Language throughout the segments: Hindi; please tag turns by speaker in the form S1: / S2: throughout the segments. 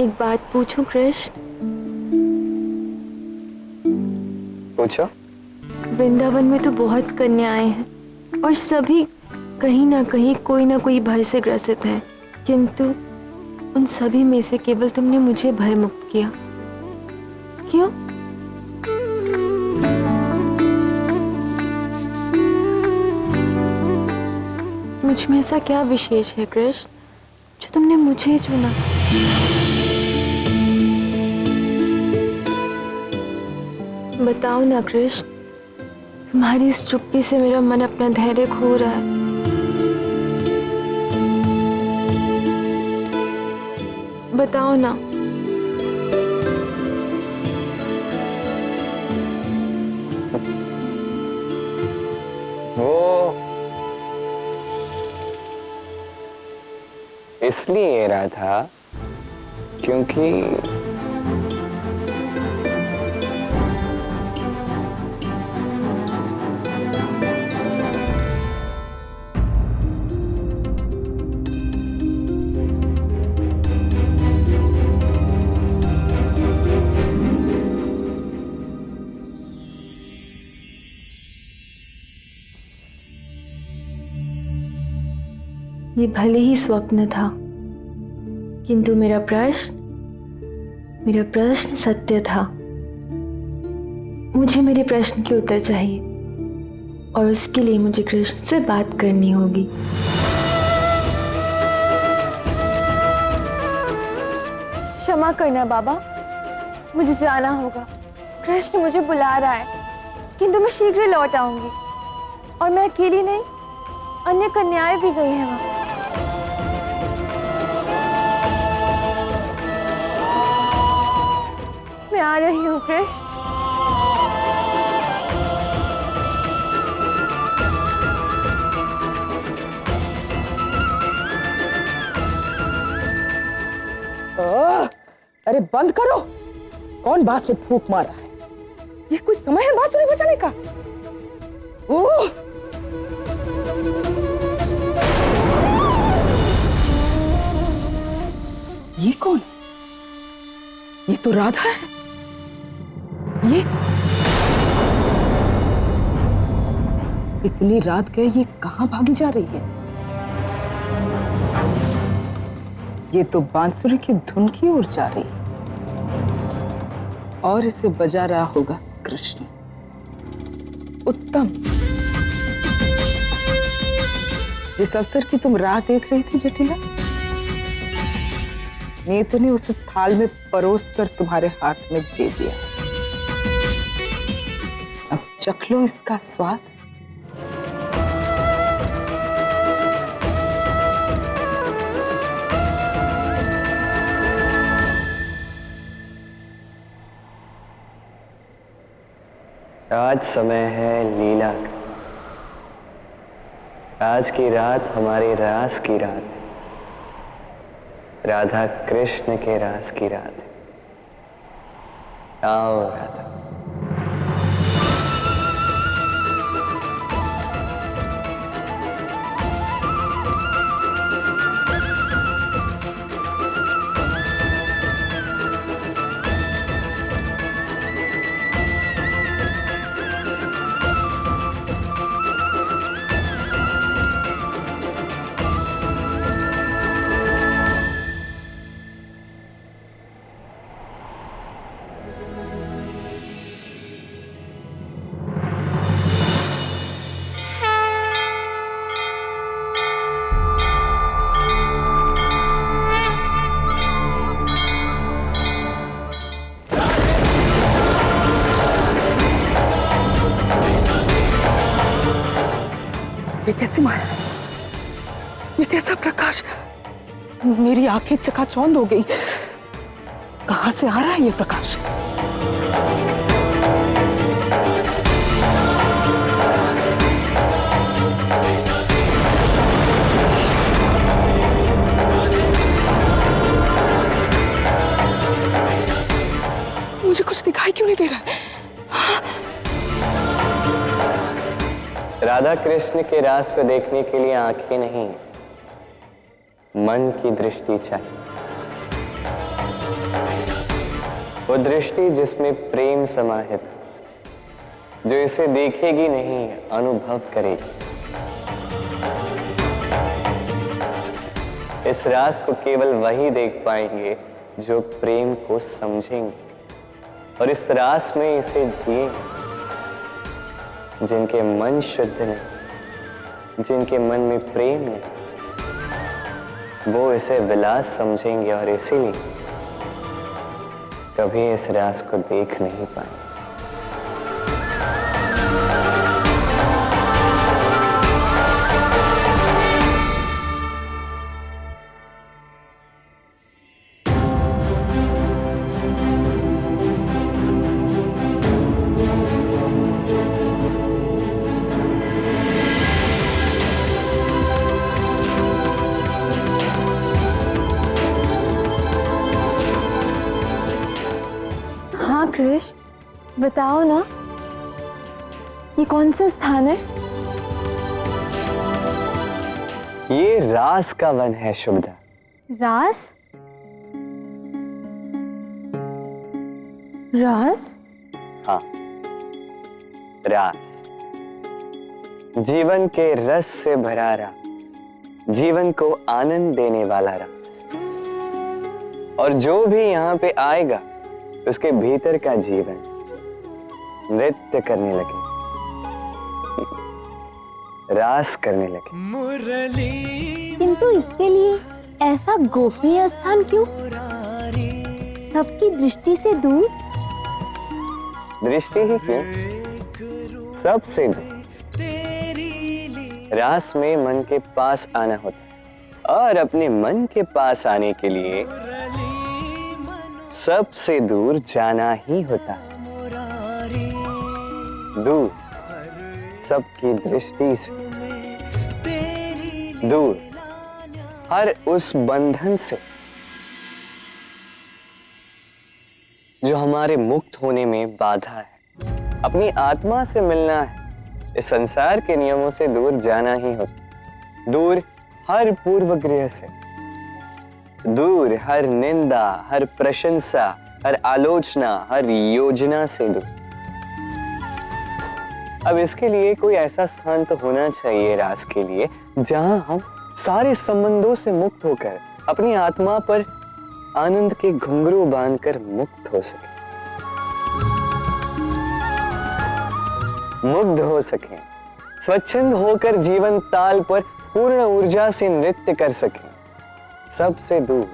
S1: एक बात पूछूं कृष्ण?
S2: पूछो।
S1: वृंदावन में तो बहुत कन्याएं हैं और सभी कहीं ना कहीं कोई ना कोई भय से ग्रसित हैं, किंतु उन सभी में से केवल तुमने मुझे भय मुक्त किया। क्यों? मुझ में ऐसा क्या विशेष है कृष्ण जो तुमने मुझे चुना? बताओ ना कृष्ण, तुम्हारी इस चुप्पी से मेरा मन अपना धैर्य खो रहा है। बताओ ना।
S2: वो इसलिए ये रहा था क्योंकि
S1: ये भले ही स्वप्न था, किंतु मेरा प्रश्न सत्य था। मुझे मेरे प्रश्न के उत्तर चाहिए और उसके लिए मुझे कृष्ण से बात करनी होगी। क्षमा करना बाबा, मुझे जाना होगा। कृष्ण मुझे बुला रहा है, किंतु मैं शीघ्र लौट आऊंगी। और मैं अकेली नहीं, अन्य कन्याएं भी गई हैं वहां। मैं आ रही हूँ कृष्ण।
S3: अरे बंद करो। कौन बांस में फूंक मार रहा है? ये कोई समय है बांसुरी बजाने का? ओह! ये कौन? ये तो राधा है। ये इतनी रात गए, ये कहां भागी जा रही है? ये तो बांसुरी की धुन की ओर जा रही है और इसे बजा रहा होगा कृष्ण। उत्तम। जिस अवसर की तुम राह देख रही थी जटिला, नेत्र ने उसे थाल में परोस कर तुम्हारे हाथ में दे दिया। अब चख लो इसका स्वाद।
S2: आज समय है लीला का। आज की रात हमारी रास की रात है। राधा कृष्ण के रास की रात है। आओ राधा।
S3: ये कैसी माया है? ये कैसा प्रकाश? मेरी आंखें चकाचौंध हो गई। कहां से आ रहा है ये प्रकाश? मुझे कुछ दिखाई क्यों नहीं दे रहा है?
S2: राधा कृष्ण के रास को देखने के लिए आंखें नहीं, मन की दृष्टि चाहिए। वो दृष्टि जिसमें प्रेम समाहित हो, जो इसे देखेगी नहीं अनुभव करेगी। इस राज को केवल वही देख पाएंगे जो प्रेम को समझेंगे और इस रास में इसे जिए। जिनके मन शुद्ध नहीं, जिनके मन में प्रेम नहीं, वो इसे विलास समझेंगे और इसीलिए कभी इस रास को देख नहीं पाएंगे।
S1: हाँ कृष्ण, बताओ ना, ये कौन सा स्थान है?
S2: ये रास का वन है शुभदा।
S1: रास? रास?
S2: हाँ, रास, जीवन के रस से भरा रास, जीवन को आनंद देने वाला रास। और जो भी यहाँ पे आएगा उसके भीतर का जीवन नृत्य करने लगे, रास करने लगे।
S4: किंतु इसके लिए ऐसा गोपनीय स्थान क्यों? सबकी दृष्टि से दूर?
S2: दृष्टि ही क्यों, सबसे दूर। रास में मन के पास आना होता है और अपने मन के पास आने के लिए सबसे दूर जाना ही होता है। दूर सबकी दृष्टि से, दूर हर उस बंधन से जो हमारे मुक्त होने में बाधा है। अपनी आत्मा से मिलना है, इस संसार के नियमों से दूर जाना ही होता। दूर हर पूर्वग्रह से, दूर हर निंदा, हर प्रशंसा, हर आलोचना, हर योजना से दूर। अब इसके लिए कोई ऐसा स्थान तो होना चाहिए रास के लिए जहां हम सारे संबंधों से मुक्त होकर अपनी आत्मा पर आनंद के घुंघरू बांधकर मुक्त हो सके, मुग्ध हो सके, स्वच्छंद होकर जीवन ताल पर पूर्ण ऊर्जा से नृत्य कर सके, सबसे दूर।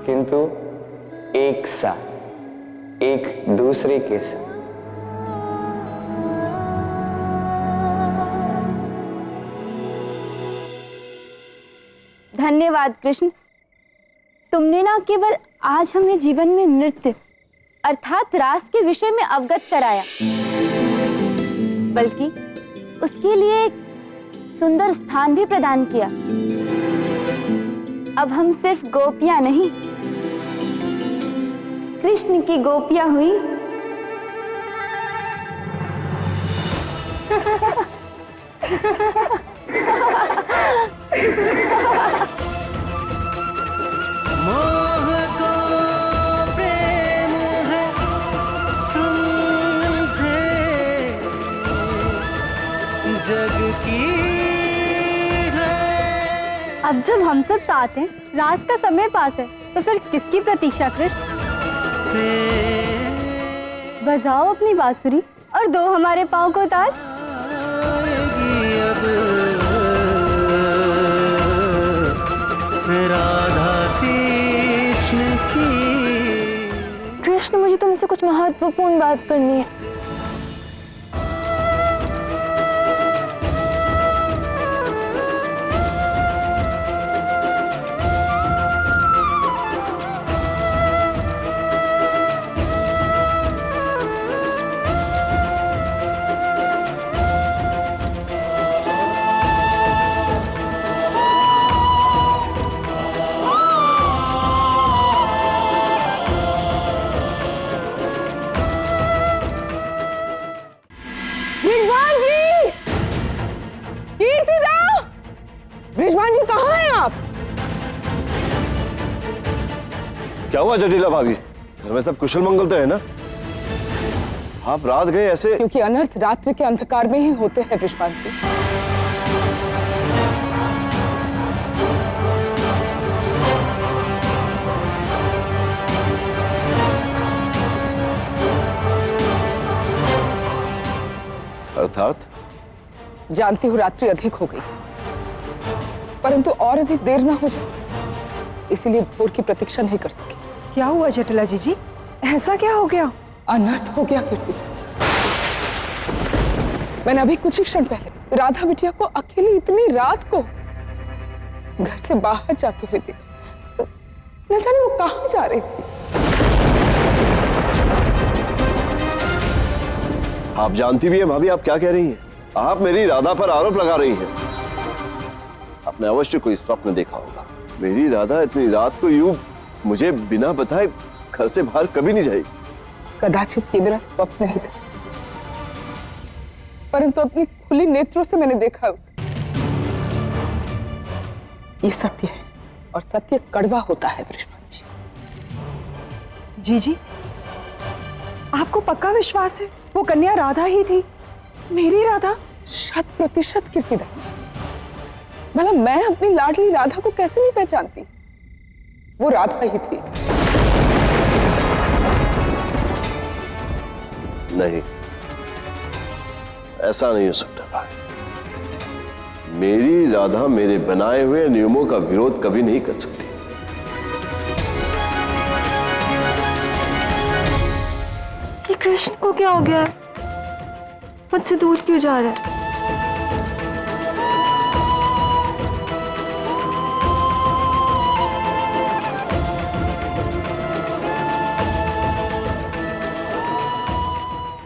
S2: किंतु एक साथ, एक दूसरे के साथ।
S4: धन्यवाद कृष्ण, तुमने न केवल आज हमें जीवन में नृत्य अर्थात रास के विषय में अवगत कराया, बल्कि उसके लिए एक सुंदर स्थान भी प्रदान किया। अब हम सिर्फ गोपियां नहीं, कृष्ण की गोपियां हुई।
S5: मोह को प्रेम है समझे जग की है।
S4: अब जब हम सब साथ हैं, रास का समय पास है, तो फिर किसकी प्रतीक्षा कृष्ण? बजाओ अपनी बांसुरी और दो हमारे पाँव को ताज।
S5: अब राधा कृष्ण की।
S1: कृष्ण, मुझे तुमसे कुछ महत्वपूर्ण बात करनी है।
S3: विश्वान जी कहाँ हैं आप?
S6: क्या हुआ जटिला भाभी? घर में सब कुशल मंगल तो है ना? आप रात गए ऐसे?
S3: क्योंकि अनर्थ रात्रि के अंधकार में ही होते हैं विश्वान जी।
S6: अर्थात?
S3: जानती हूँ रात्रि अधिक हो गई, परंतु और अधिक देर ना हो जाए, इसीलिए भोर की प्रतीक्षा नहीं कर सकी।
S7: क्या हुआ जटिला जी? ऐसा क्या हो गया?
S3: अनर्थ हो गया कीर्ति। मैंने अभी कुछ ही क्षण पहले राधा बिटिया को अकेली इतनी रात को घर से बाहर जाते हुए देखा। न जाने वो कहाँ जा रही थी।
S6: आप जानती भी है भाभी आप क्या कह रही हैं? आप मेरी राधा पर आरोप लगा रही हैं। आपने अवश्य कोई स्वप्न देखा होगा। मेरी राधा इतनी रात को यूं मुझे बिना बताए घर से बाहर कभी नहीं जाएगी।
S3: कदाचित ये मेरा स्वप्न ही था, परंतु अपनी खुली नेत्रों से मैंने देखा उसे। ये सत्य है और सत्य कड़वा होता है वृषभान जी।
S7: जी, आपको पक्का विश्वास है वो कन्या राधा ही थी, मेरी राधा?
S3: 100% कीर्तिदा। भला मैं अपनी लाडली राधा को कैसे नहीं पहचानती? वो राधा ही थी।
S6: नहीं, ऐसा नहीं हो सकता भाई। मेरी राधा मेरे बनाए हुए नियमों का विरोध कभी नहीं कर सकती।
S1: ये कृष्ण को क्या हो गया है? मुझसे दूर क्यों जा रहा है?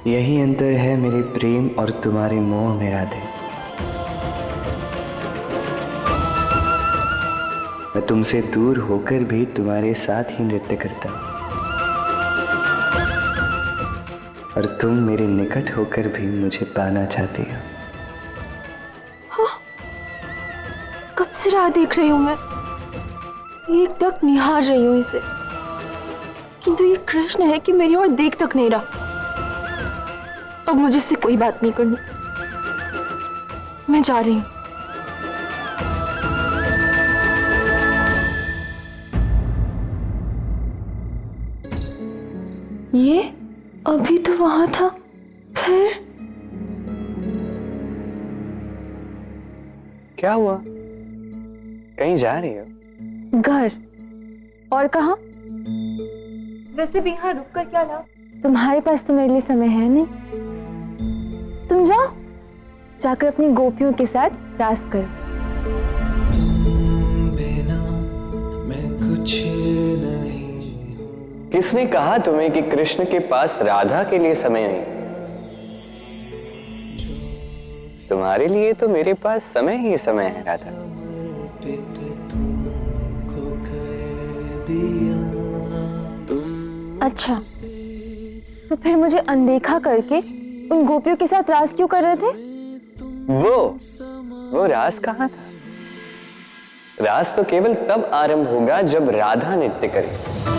S2: यही अंतर है मेरे प्रेम और तुम्हारे मोह में राधे। मैं तुमसे दूर होकर भी तुम्हारे साथ ही नृत्य करता हूं, और तुम मेरे निकट होकर भी मुझे पाना चाहती हो।
S1: कब से राह देख रही हूं मैं, एक टक निहार रही हूं इसे, किंतु ये कृष्ण है कि मेरी ओर देख तक नहीं रहा। अब मुझे इससे कोई बात नहीं करनी, मैं जा रही हूं। ये अभी तो वहां था, फिर
S2: क्या हुआ? कहीं जा रही हो?
S1: घर। और कहाँ? वैसे भी यहाँ रुक कर क्या लाभ? तुम्हारे पास तो मेरे लिए समय है नहीं। तुम जाओ, जाकर अपनी गोपियों के साथ रास करो।
S5: बिना मैं कुछ नहीं।
S2: किसने कहा तुम्हें कि कृष्ण के पास राधा के लिए समय नहीं? तुम्हारे लिए तो मेरे पास समय ही समय है राधा।
S5: तुमको कर दिया तुम।
S1: अच्छा, तो फिर मुझे अनदेखा करके उन गोपियों के साथ रास क्यों कर रहे थे?
S2: वो रास कहाँ था? रास तो केवल तब आरंभ होगा जब राधा नृत्य करे।